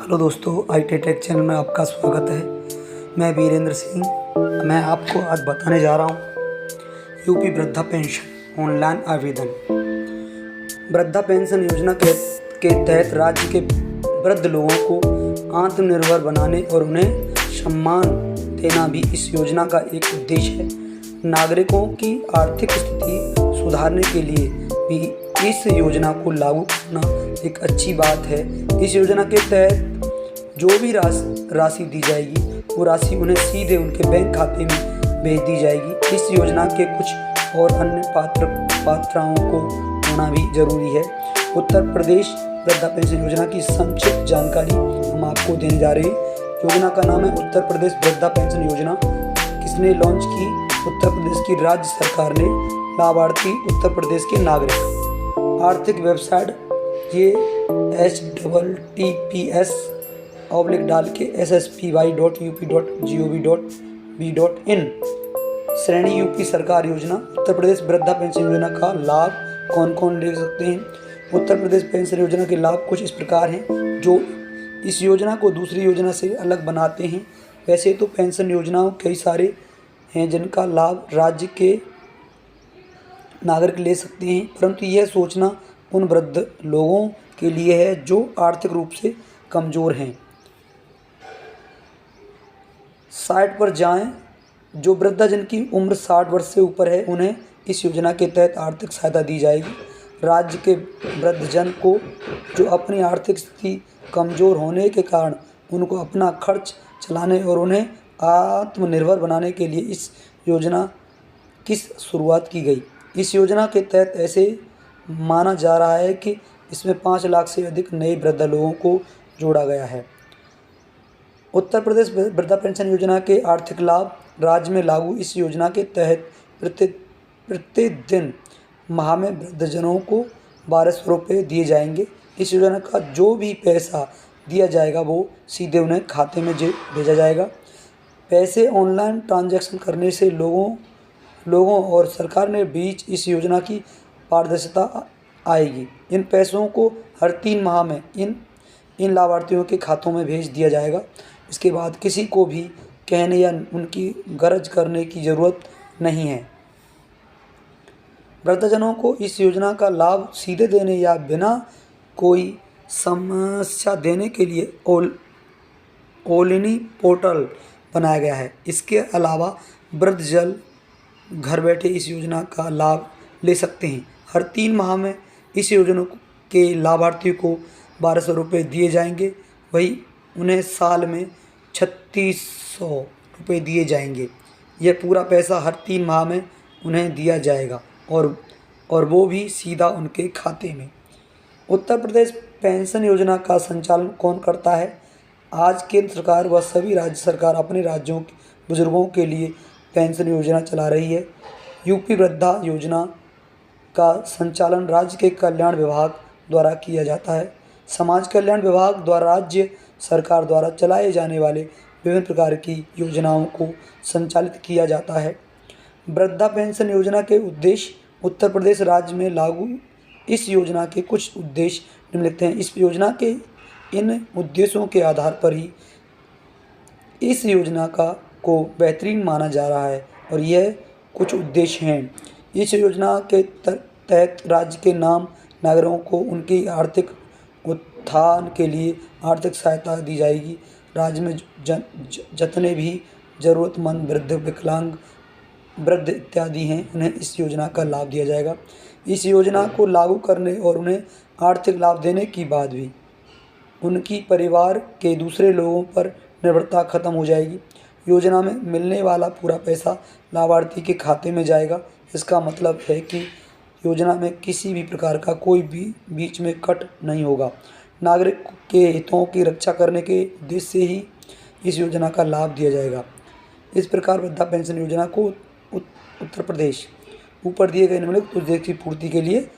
Hello दोस्तों, IT take channel में आपका स्वागत है। मैं वीरेंद्र सिंह। मैं आपको आज बताने जा रहा हूँ यूपी वृद्धा पेंशन ऑनलाइन आवेदन। वृद्धा पेंशन योजना के तहत राज्य के वृद्ध लोगों को आत्मनिर्भर बनाने और उन्हें सम्मान देना भी इस योजना का एक उद्देश्य है। नागरिकों की आर्थिक स्थिति सुधारने के लिए भी इस योजना को लागू करना एक अच्छी बात है। इस योजना के तहत जो भी राशि दी जाएगी वो राशि उन्हें सीधे उनके बैंक खाते में भेज दी जाएगी। इस योजना के कुछ और अन्य पात्राओं को होना भी जरूरी है। उत्तर प्रदेश वृद्धा पेंशन योजना की संक्षिप्त जानकारी हम आपको देने जा रहे हैं। योजना का नाम है उत्तर प्रदेश वृद्धा पेंशन योजना। किसने लॉन्च की? उत्तर प्रदेश की राज्य सरकार ने। लाभार्थी उत्तर प्रदेश के नागरिक। आर्थिक वेबसाइट ये https डाल के sspy.up.gov.in। श्रेणी यूपी सरकार योजना। उत्तर प्रदेश वृद्धा पेंशन योजना का लाभ कौन कौन ले सकते हैं? उत्तर प्रदेश पेंशन योजना के लाभ कुछ इस प्रकार हैं जो इस योजना को दूसरी योजना से अलग बनाते हैं। वैसे तो पेंशन योजनाओं कई सारे हैं जिनका लाभ राज्य के नागरिक ले सकते हैं, परंतु यह सोचना उन वृद्ध लोगों के लिए है जो आर्थिक रूप से कमज़ोर हैं। साइट पर जाएं। जो वृद्धजन की उम्र 60 वर्ष से ऊपर है उन्हें इस योजना के तहत आर्थिक सहायता दी जाएगी। राज्य के वृद्धजन को जो अपनी आर्थिक स्थिति कमज़ोर होने के कारण उनको अपना खर्च चलाने और उन्हें आत्मनिर्भर बनाने के लिए इस योजना की शुरुआत की गई। इस योजना के तहत ऐसे माना जा रहा है कि इसमें 5 लाख से अधिक नए वृद्ध लोगों को जोड़ा गया है। उत्तर प्रदेश वृद्धा पेंशन योजना के आर्थिक लाभ। राज्य में लागू इस योजना के तहत प्रतिदिन माह में वृद्धजनों को 1200 रुपये दिए जाएंगे। इस योजना का जो भी पैसा दिया जाएगा वो सीधे उन्हें खाते में भेजा जाएगा। पैसे ऑनलाइन ट्रांजैक्शन करने से लोगों और सरकार के बीच इस योजना की पारदर्शिता आएगी। इन पैसों को हर 3 माह में इन लाभार्थियों के खातों में भेज दिया जाएगा। इसके बाद किसी को भी कहने या उनकी गरज करने की ज़रूरत नहीं है। वृद्धजनों को इस योजना का लाभ सीधे देने या बिना कोई समस्या देने के लिए ओलिनी पोर्टल बनाया गया है। इसके अलावा वृद्धजन घर बैठे इस योजना का लाभ ले सकते हैं। हर 3 माह में इस योजना के लाभार्थियों को 1200 रुपये दिए जाएंगे। वही उन्हें साल में 3600 रुपये दिए जाएंगे। यह पूरा पैसा हर 3 माह में उन्हें दिया जाएगा और वो भी सीधा उनके खाते में। उत्तर प्रदेश पेंशन योजना का संचालन कौन करता है? आज केंद्र सरकार व सभी राज्य सरकार अपने राज्यों के बुजुर्गों के लिए पेंशन योजना चला रही है। यूपी वृद्धा योजना का संचालन राज्य के कल्याण विभाग द्वारा किया जाता है। समाज कल्याण विभाग द्वारा राज्य सरकार द्वारा चलाए जाने वाले विभिन्न प्रकार की योजनाओं को संचालित किया जाता है। वृद्धा पेंशन योजना के उद्देश्य। उत्तर प्रदेश राज्य में लागू इस योजना के कुछ उद्देश्य निम्नलिखित हैं। इस योजना के इन उद्देश्यों के आधार पर ही इस योजना को बेहतरीन माना जा रहा है और यह कुछ उद्देश्य हैं। इस योजना के तहत राज्य के नागरिकों को उनकी आर्थिक उत्थान के लिए आर्थिक सहायता दी जाएगी। राज्य में जितने भी ज़रूरतमंद वृद्ध, विकलांग, वृद्ध इत्यादि हैं उन्हें इस योजना का लाभ दिया जाएगा। इस योजना को लागू करने और उन्हें आर्थिक लाभ देने के बाद भी उनकी परिवार के दूसरे लोगों पर निर्भरता खत्म हो जाएगी। योजना में मिलने वाला पूरा पैसा लाभार्थी के खाते में जाएगा। इसका मतलब है कि योजना में किसी भी प्रकार का कोई भी बीच में कट नहीं होगा। नागरिक के हितों की रक्षा करने के उद्देश्य से ही इस योजना का लाभ दिया जाएगा। इस प्रकार वृद्धा पेंशन योजना को उत्तर प्रदेश ऊपर दिए गए निम्नलिखित उद्देश्य की पूर्ति के लिए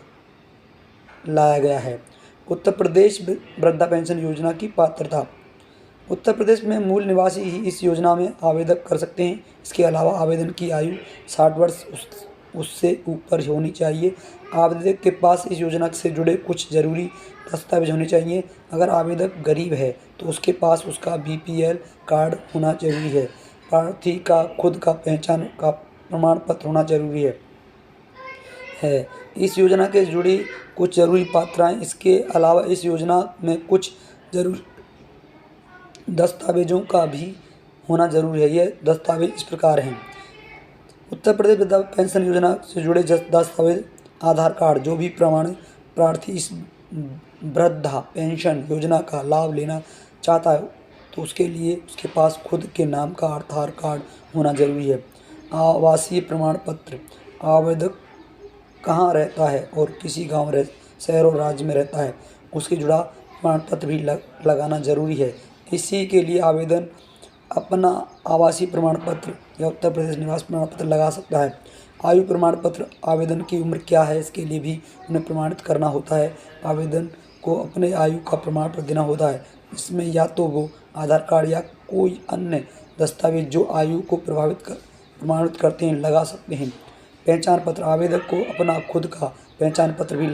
लाया गया है। उत्तर प्रदेश वृद्धा पेंशन योजना की पात्रता। उत्तर प्रदेश में मूल निवासी ही इस योजना में आवेदन कर सकते हैं। इसके अलावा आवेदन की आयु 60 वर्ष उससे ऊपर होनी चाहिए। आवेदक के पास इस योजना से जुड़े कुछ ज़रूरी दस्तावेज होने चाहिए। अगर आवेदक गरीब है तो उसके पास उसका बीपीएल कार्ड होना जरूरी है। प्रार्थी का खुद का पहचान का प्रमाण पत्र होना जरूरी है। इस योजना के जुड़ी कुछ ज़रूरी पात्रताएं। इसके अलावा इस योजना में कुछ ज़रूरी दस्तावेजों का भी होना जरूरी है। ये दस्तावेज इस प्रकार हैं। उत्तर प्रदेश वृद्धा पेंशन योजना से जुड़े दस्तावेज: आधार कार्ड। जो भी प्रार्थी इस वृद्धा पेंशन योजना का लाभ लेना चाहता है तो उसके लिए उसके पास खुद के नाम का आधार कार्ड होना जरूरी है। आवासीय प्रमाण पत्र: आवेदक कहाँ रहता है और किसी गांव, शहर और राज्य में रहता है उसके जुड़ा प्रमाण पत्र भी लगाना जरूरी है। इसी के लिए आवेदन अपना आवासीय प्रमाण पत्र या उत्तर प्रदेश निवास प्रमाण पत्र लगा सकता है। आयु प्रमाण पत्र: आवेदन की उम्र क्या है इसके लिए भी उन्हें प्रमाणित करना होता है। आवेदन को अपने आयु का प्रमाण पत्र देना होता है। इसमें या तो वो आधार कार्ड या कोई अन्य दस्तावेज जो आयु को प्रमाणित करते हैं लगा सकते हैं। पहचान पत्र: आवेदक को अपना खुद का पहचान पत्र भी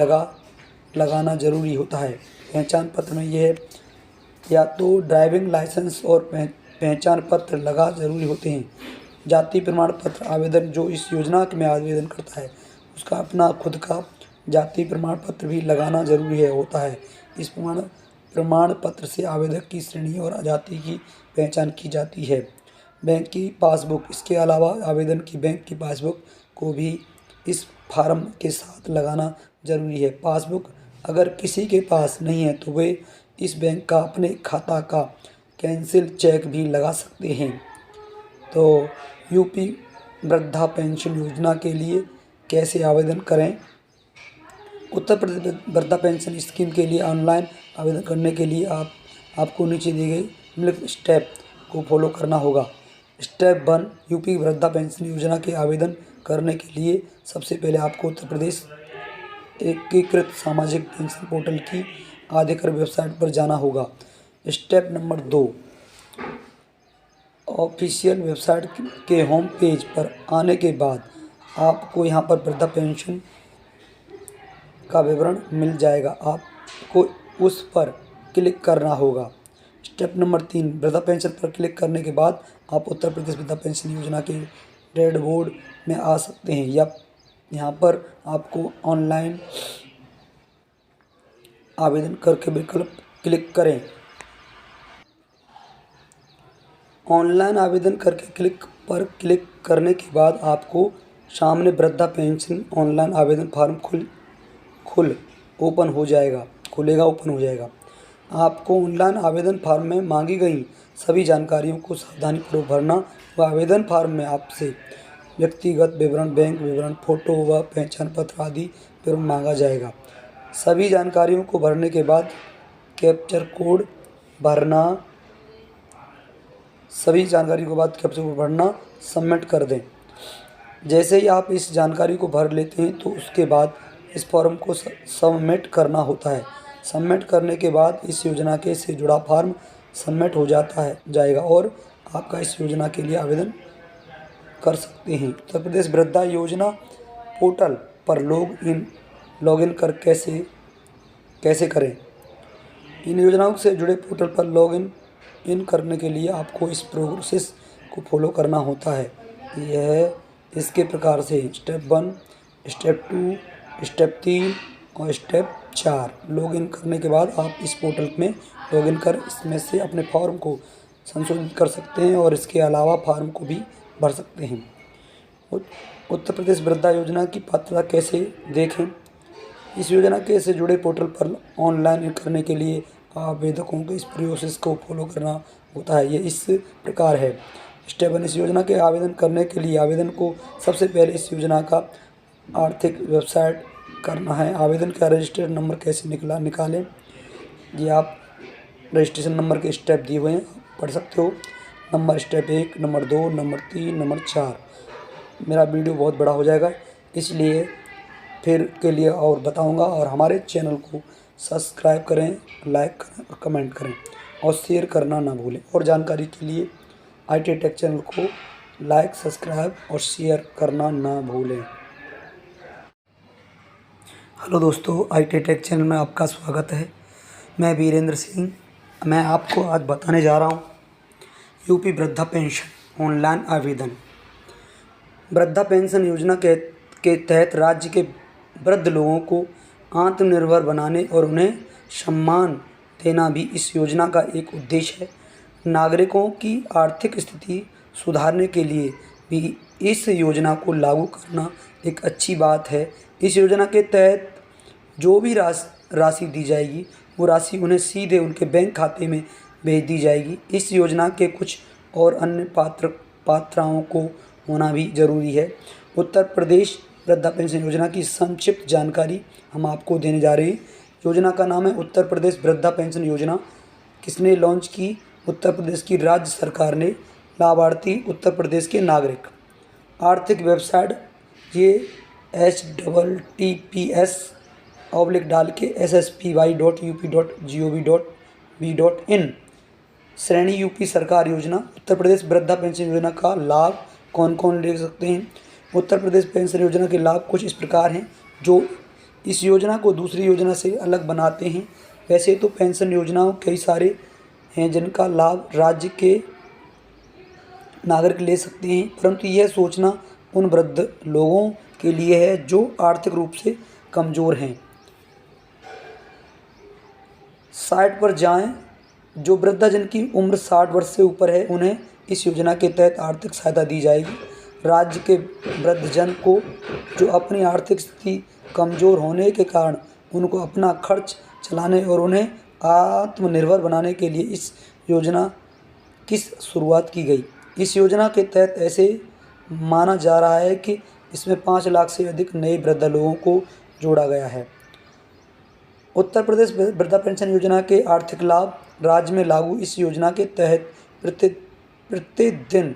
लगाना जरूरी होता है। पहचान पत्र में यह या तो ड्राइविंग लाइसेंस और पहचान पत्र लगा जरूरी होते हैं। जाति प्रमाण पत्र: आवेदन जो इस योजना में आवेदन करता है उसका अपना खुद का जाति प्रमाण पत्र भी लगाना जरूरी होता है। इस प्रमाण पत्र से आवेदक की श्रेणी और जाति की पहचान की जाती है। बैंक की पासबुक: इसके अलावा आवेदन की बैंक की पासबुक को भी इस फॉर्म के साथ लगाना जरूरी है। पासबुक अगर किसी के पास नहीं है तो वे इस बैंक का अपने खाता का कैंसिल चेक भी लगा सकते हैं। तो यूपी वृद्धा पेंशन योजना के लिए कैसे आवेदन करें? उत्तर प्रदेश वृद्धा पेंशन स्कीम के लिए ऑनलाइन आवेदन करने के लिए आपको नीचे दी गई निम्नलिखित स्टेप को फॉलो करना होगा। स्टेप 1: यूपी वृद्धा पेंशन योजना के आवेदन करने के लिए सबसे पहले आपको उत्तर प्रदेश एकीकृत सामाजिक पेंशन पोर्टल की आधिकारिक वेबसाइट पर जाना होगा। स्टेप नंबर 2: ऑफिशियल वेबसाइट के होम पेज पर आने के बाद आपको यहाँ पर वृद्धा पेंशन का विवरण मिल जाएगा। आपको उस पर क्लिक करना होगा। स्टेप नंबर 3: वृद्धा पेंशन पर क्लिक करने के बाद आप उत्तर प्रदेश वृद्धा पेंशन योजना के डैशबोर्ड में आ सकते हैं या यहाँ पर आपको ऑनलाइन आवेदन करके विकल्प क्लिक करें। ऑनलाइन आवेदन करके क्लिक करने के बाद आपको सामने वृद्धा पेंशन ऑनलाइन आवेदन फॉर्म ओपन हो जाएगा। आपको ऑनलाइन आवेदन फॉर्म में मांगी गई सभी जानकारियों को सावधानीपूर्वक भरना व आवेदन फॉर्म में आपसे व्यक्तिगत विवरण, बैंक विवरण, फोटो व पहचान पत्र आदि विवरण मांगा जाएगा। सभी जानकारियों को भरने के बाद कैप्चर कोड भरना सबमिट कर दें। जैसे ही आप इस जानकारी को भर लेते हैं तो उसके बाद इस फॉर्म को सबमिट करना होता है। सबमिट करने के बाद इस योजना के से जुड़ा फॉर्म सबमिट हो जाएगा और आपका इस योजना के लिए आवेदन कर सकते हैं। उत्तर प्रदेश वृद्धा योजना पोर्टल पर लॉगिन कर कैसे करें? इन योजनाओं से जुड़े पोर्टल पर लॉगिन करने के लिए आपको इस प्रोसेस को फॉलो करना होता है। यह इसके प्रकार से: स्टेप 1, स्टेप 2, स्टेप 3 और स्टेप 4। लॉगिन करने के बाद आप इस पोर्टल में लॉगिन कर इसमें से अपने फॉर्म को संशोधित कर सकते हैं और इसके अलावा फॉर्म को भी भर सकते हैं। उत्तर प्रदेश वृद्धा योजना की पात्रता कैसे देखें? इस योजना के से जुड़े पोर्टल पर ऑनलाइन करने के लिए आवेदकों को इस प्रोसेस को फॉलो करना होता है। ये इस प्रकार है। स्टेप 1: इस योजना के आवेदन करने के लिए आवेदन को सबसे पहले इस योजना का आर्थिक वेबसाइट करना है। आवेदन का रजिस्ट्रेशन नंबर कैसे निकालें? ये आप रजिस्ट्रेशन नंबर के स्टेप दिए हुए हैं, पढ़ सकते हो। Number step 1, number 2, number 3, number 4। मेरा वीडियो बहुत बड़ा हो जाएगा इसलिए फिर के लिए और बताऊंगा। और हमारे चैनल को सब्सक्राइब करें, लाइक करें और कमेंट करें और शेयर करना ना भूलें। और जानकारी के लिए IT टेक चैनल को लाइक, सब्सक्राइब और शेयर करना ना भूलें। हेलो दोस्तों, IT टेक चैनल में आपका स्वागत है। मैं वीरेंद्र सिंह। मैं आपको आज बताने जा रहा हूँ यूपी वृद्धा पेंशन ऑनलाइन आवेदन। वृद्धा पेंशन योजना के तहत राज्य के वृद्ध लोगों को आत्मनिर्भर बनाने और उन्हें सम्मान देना भी इस योजना का एक उद्देश्य है। नागरिकों की आर्थिक स्थिति सुधारने के लिए भी इस योजना को लागू करना एक अच्छी बात है। इस योजना के तहत जो भी राशि दी जाएगी वो राशि उन्हें सीधे उनके बैंक खाते में भेज दी जाएगी। इस योजना के कुछ और अन्य पात्रताओं को होना भी ज़रूरी है। उत्तर प्रदेश वृद्धा पेंशन योजना की संक्षिप्त जानकारी हम आपको देने जा रहे हैं। योजना का नाम है उत्तर प्रदेश वृद्धा पेंशन योजना। किसने लॉन्च की? उत्तर प्रदेश की राज्य सरकार ने। लाभार्थी उत्तर प्रदेश के नागरिक। आर्थिक वेबसाइट ये https डाल के sspy.up.gov.in। श्रेणी यूपी सरकार योजना। उत्तर प्रदेश वृद्धा पेंशन योजना का लाभ कौन कौन ले सकते हैं? उत्तर प्रदेश पेंशन योजना के लाभ कुछ इस प्रकार हैं जो इस योजना को दूसरी योजना से अलग बनाते हैं। वैसे तो पेंशन योजनाओं कई सारे हैं जिनका लाभ राज्य के नागरिक ले सकते हैं, परंतु यह सोचना उन वृद्ध लोगों के लिए है जो आर्थिक रूप से कमज़ोर हैं। साइट पर जाएं। जो वृद्धा जिनकी उम्र 60 वर्ष से ऊपर है उन्हें इस योजना के तहत आर्थिक सहायता दी जाएगी। राज्य के वृद्धजन को जो अपनी आर्थिक स्थिति कमज़ोर होने के कारण उनको अपना खर्च चलाने और उन्हें आत्मनिर्भर बनाने के लिए इस योजना की शुरुआत की गई। इस योजना के तहत ऐसे माना जा रहा है कि इसमें 5 लाख से अधिक नए वृद्ध लोगों को जोड़ा गया है। उत्तर प्रदेश वृद्धा पेंशन योजना के आर्थिक लाभ। राज्य में लागू इस योजना के तहत प्रतिदिन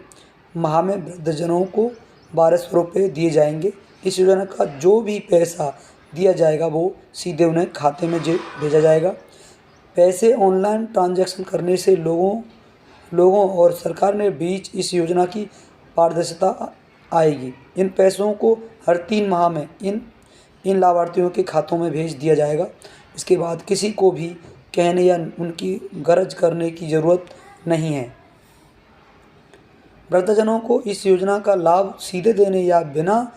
माह में वृद्धजनों को 1200 रुपये दिए जाएंगे। इस योजना का जो भी पैसा दिया जाएगा वो सीधे उन्हें खाते में भेजा जाएगा। पैसे ऑनलाइन ट्रांजैक्शन करने से लोगों और सरकार के बीच इस योजना की पारदर्शिता आएगी। इन पैसों को हर 3 माह में इन लाभार्थियों के खातों में भेज दिया जाएगा। इसके बाद किसी को भी कहने या उनकी गरज करने की ज़रूरत नहीं है। वृद्धजनों को इस योजना का लाभ सीधे देने या बिना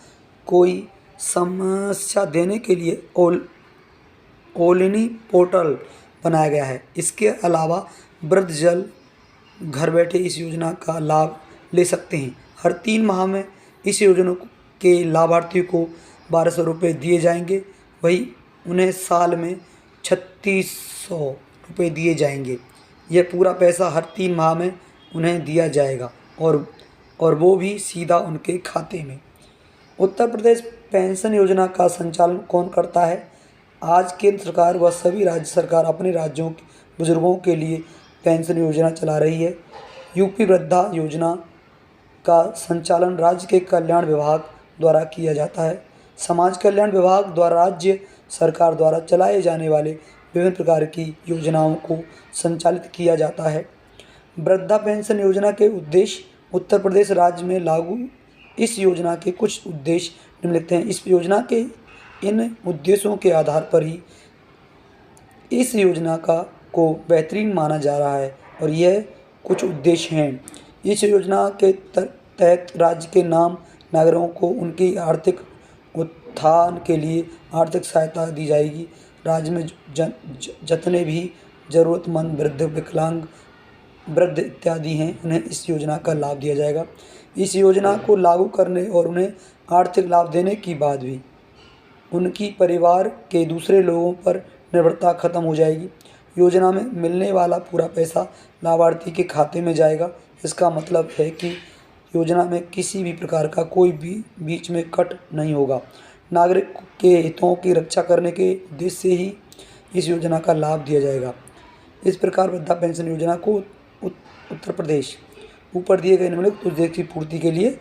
कोई समस्या देने के लिए ओलिनी पोर्टल बनाया गया है। इसके अलावा वृद्धजन घर बैठे इस योजना का लाभ ले सकते हैं। हर 3 माह में इस योजना के लाभार्थियों को 1200 रुपये दिए जाएंगे। वही उन्हें साल में 3600 रुपये दिए जाएंगे। यह पूरा पैसा हर 3 माह में उन्हें दिया जाएगा और वो भी सीधा उनके खाते में। उत्तर प्रदेश पेंशन योजना का संचालन कौन करता है? आज केंद्र सरकार व सभी राज्य सरकार अपने राज्यों के बुजुर्गों के लिए पेंशन योजना चला रही है। यूपी वृद्धा योजना का संचालन राज्य के कल्याण विभाग द्वारा किया जाता है। समाज कल्याण विभाग द्वारा राज्य सरकार द्वारा चलाए जाने वाले विभिन्न प्रकार की योजनाओं को संचालित किया जाता है। वृद्धा पेंशन योजना के उद्देश्य। उत्तर प्रदेश राज्य में लागू इस योजना के कुछ उद्देश्य निम्नलिखित हैं। इस योजना के इन उद्देश्यों के आधार पर ही इस योजना को बेहतरीन माना जा रहा है और यह कुछ उद्देश्य हैं। इस योजना के तहत राज्य के नागरिकों को उनकी आर्थिक उत्थान के लिए आर्थिक सहायता दी जाएगी। राज्य में जितने भी ज़रूरतमंद वृद्ध, विकलांग, वृद्ध इत्यादि हैं उन्हें इस योजना का लाभ दिया जाएगा। इस योजना को लागू करने और उन्हें आर्थिक लाभ देने के बाद भी उनकी परिवार के दूसरे लोगों पर निर्भरता खत्म हो जाएगी। योजना में मिलने वाला पूरा पैसा लाभार्थी के खाते में जाएगा। इसका मतलब है कि योजना में किसी भी प्रकार का कोई भी बीच में कट नहीं होगा। नागरिक के हितों की रक्षा करने के उद्देश्य से ही इस योजना का लाभ दिया जाएगा। इस प्रकार वृद्धा पेंशन योजना को उत्तर प्रदेश ऊपर दिए गए निम्नलिखित उद्देश्य की पूर्ति के लिए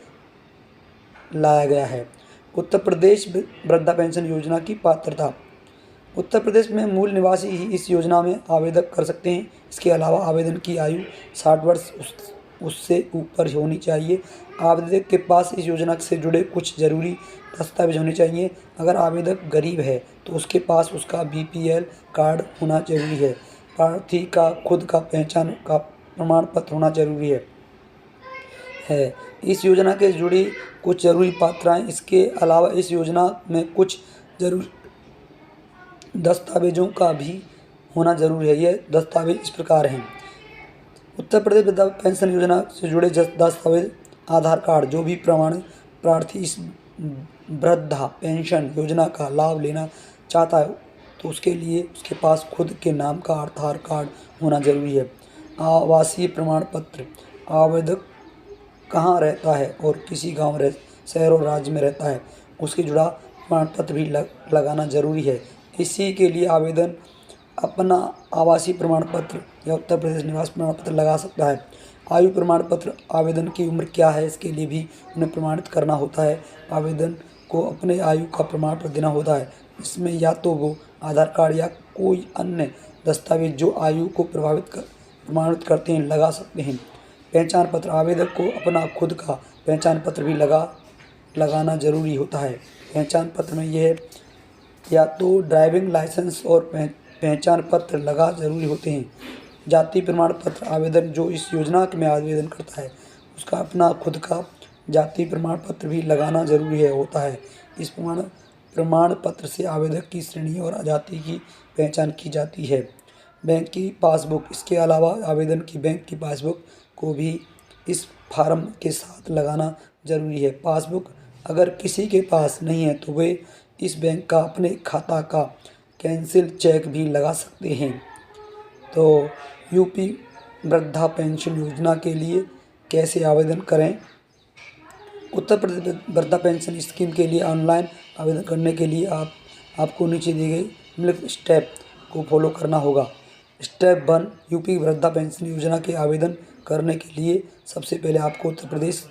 लाया गया है। उत्तर प्रदेश वृद्धा पेंशन योजना की पात्रता। उत्तर प्रदेश में मूल निवासी ही इस योजना में आवेदन कर सकते हैं। इसके अलावा आवेदन की आयु 60 वर्ष उससे ऊपर होनी चाहिए। आवेदक के पास इस योजना से जुड़े कुछ ज़रूरी दस्तावेज होने चाहिए। अगर आवेदक गरीब है तो उसके पास उसका BPL कार्ड होना जरूरी है। प्रार्थी का खुद का पहचान का प्रमाण पत्र होना जरूरी है। इस योजना के जुड़ी कुछ ज़रूरी पात्रताएं। इसके अलावा इस योजना में कुछ ज़रूरी दस्तावेजों का भी होना जरूरी है। ये दस्तावेज इस प्रकार हैं। उत्तर प्रदेश वृद्धा पेंशन योजना से जुड़े दस्तावेज: आधार कार्ड। जो भी प्रमाण प्रार्थी इस वृद्धा पेंशन योजना का लाभ लेना चाहता है तो उसके लिए उसके पास खुद के नाम का आधार कार्ड होना जरूरी है। आवासीय प्रमाण पत्र: आवेदक कहाँ रहता है और किसी गांव, शहर और राज्य में रहता है उसके जुड़ा प्रमाण पत्र भी लगाना जरूरी है। इसी के लिए आवेदन अपना आवासीय प्रमाण पत्र या उत्तर प्रदेश निवास प्रमाण पत्र लगा सकता है। आयु प्रमाण पत्र: आवेदन की उम्र क्या है इसके लिए भी उन्हें प्रमाणित करना होता है। आवेदन को अपने आयु का प्रमाण पत्र देना होता है। इसमें या तो वो आधार कार्ड या कोई अन्य दस्तावेज जो आयु को प्रमाणित करते हैं लगा सकते हैं। पहचान पत्र: आवेदक को अपना खुद का पहचान पत्र भी लगाना जरूरी होता है। पहचान पत्र में यह या तो ड्राइविंग लाइसेंस और पहचान पत्र लगा जरूरी होते हैं। जाति प्रमाण पत्र: आवेदन जो इस योजना में आवेदन करता है उसका अपना खुद का जाति प्रमाण पत्र भी लगाना जरूरी होता है। इस प्रमाण पत्र से आवेदक की श्रेणी और जाति की पहचान की जाती है। बैंक की पासबुक: इसके अलावा आवेदन की बैंक की पासबुक को भी इस फॉर्म के साथ लगाना जरूरी है। पासबुक अगर किसी के पास नहीं है तो वे इस बैंक का अपने खाता का कैंसिल चेक भी लगा सकते हैं। तो यूपी वृद्धा पेंशन योजना के लिए कैसे आवेदन करें? उत्तर प्रदेश वृद्धा पेंशन स्कीम के लिए ऑनलाइन आवेदन करने के लिए आपको नीचे दी गई निम्नलिखित स्टेप को फॉलो करना होगा। स्टेप 1: यूपी वृद्धा पेंशन योजना के आवेदन करने के लिए सबसे पहले आपको उत्तर प्रदेश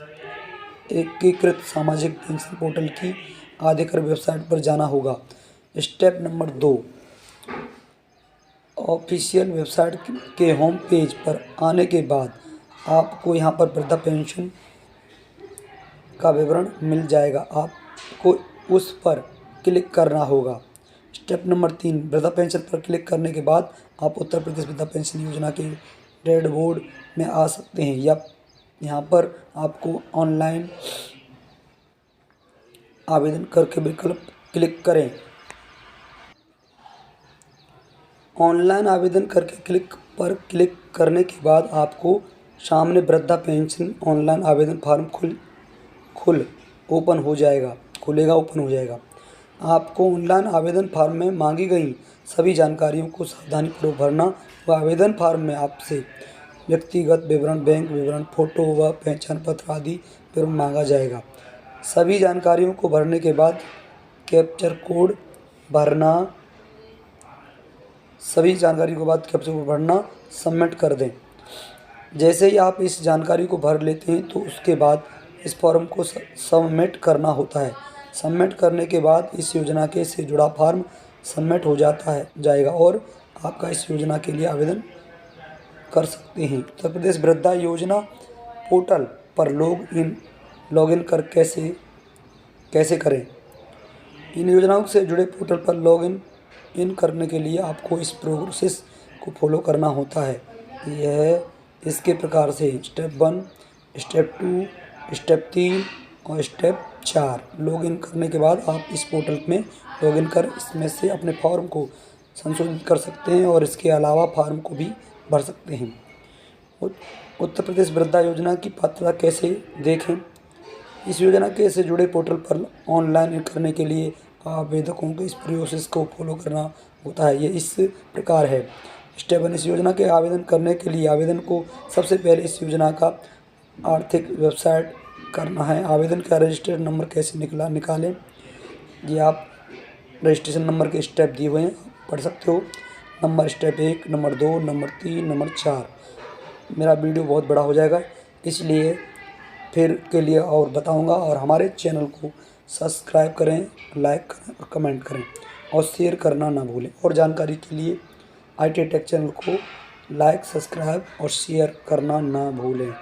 एकीकृत सामाजिक पेंशन पोर्टल की आधिकारिक वेबसाइट पर जाना होगा। स्टेप नंबर 2: ऑफिशियल वेबसाइट के होम पेज पर आने के बाद आपको यहाँ पर वृद्धा पेंशन का विवरण मिल जाएगा। आपको उस पर क्लिक करना होगा। स्टेप नंबर 3: वृद्धा पेंशन पर क्लिक करने के बाद आप उत्तर प्रदेश वृद्धा पेंशन योजना के डैशबोर्ड में आ सकते हैं या यहाँ पर आपको ऑनलाइन आवेदन करके विकल्प क्लिक करें। ऑनलाइन आवेदन करके क्लिक करने के बाद आपको सामने वृद्धा पेंशन ऑनलाइन आवेदन फॉर्म ओपन हो जाएगा। आपको ऑनलाइन आवेदन फॉर्म में मांगी गई सभी जानकारियों को सावधानीपूर्वक भरना व आवेदन फॉर्म में आपसे व्यक्तिगत विवरण, बैंक विवरण, फोटो व पहचान पत्र आदि विवरण मांगा जाएगा। सभी जानकारियों को भरने के बाद कैप्चर कोड भरना सबमिट कर दें। जैसे ही आप इस जानकारी को भर लेते हैं तो उसके बाद इस फॉर्म को सबमिट करना होता है। सबमिट करने के बाद इस योजना के से जुड़ा फॉर्म सबमिट हो जाएगा और आपका इस योजना के लिए आवेदन कर सकते हैं। उत्तर प्रदेश वृद्धा योजना पोर्टल पर लॉगिन कर कैसे करें? इन योजनाओं से जुड़े पोर्टल पर लॉगिन करने के लिए आपको इस प्रोसेस को फॉलो करना होता है। यह इसके प्रकार से: स्टेप 1, स्टेप 2, स्टेप 3 और स्टेप 4। लॉगिन करने के बाद आप इस पोर्टल में लॉगिन कर इसमें से अपने फॉर्म को संशोधित कर सकते हैं और इसके अलावा फॉर्म को भी भर सकते हैं। उत्तर प्रदेश वृद्धा योजना की पात्रता कैसे देखें? इस योजना के से जुड़े पोर्टल पर ऑनलाइन करने के लिए आवेदकों को इस प्रोसेस को फॉलो करना होता है। ये इस प्रकार है। स्टेप 1: इस योजना के आवेदन करने के लिए आवेदन को सबसे पहले इस योजना का आर्थिक वेबसाइट करना है। आवेदन का रजिस्ट्रेशन नंबर कैसे निकालें? ये आप रजिस्ट्रेशन नंबर के स्टेप दिए हुए हैं, पढ़ सकते हो। Number step 1, number 2, number 3, number 4। मेरा वीडियो बहुत बड़ा हो जाएगा इसलिए फिर के लिए और बताऊंगा। और हमारे चैनल को सब्सक्राइब करें, लाइक करें और कमेंट करें और शेयर करना ना भूलें। और जानकारी के लिए IT टेक चैनल को लाइक, सब्सक्राइब और शेयर करना ना भूलें।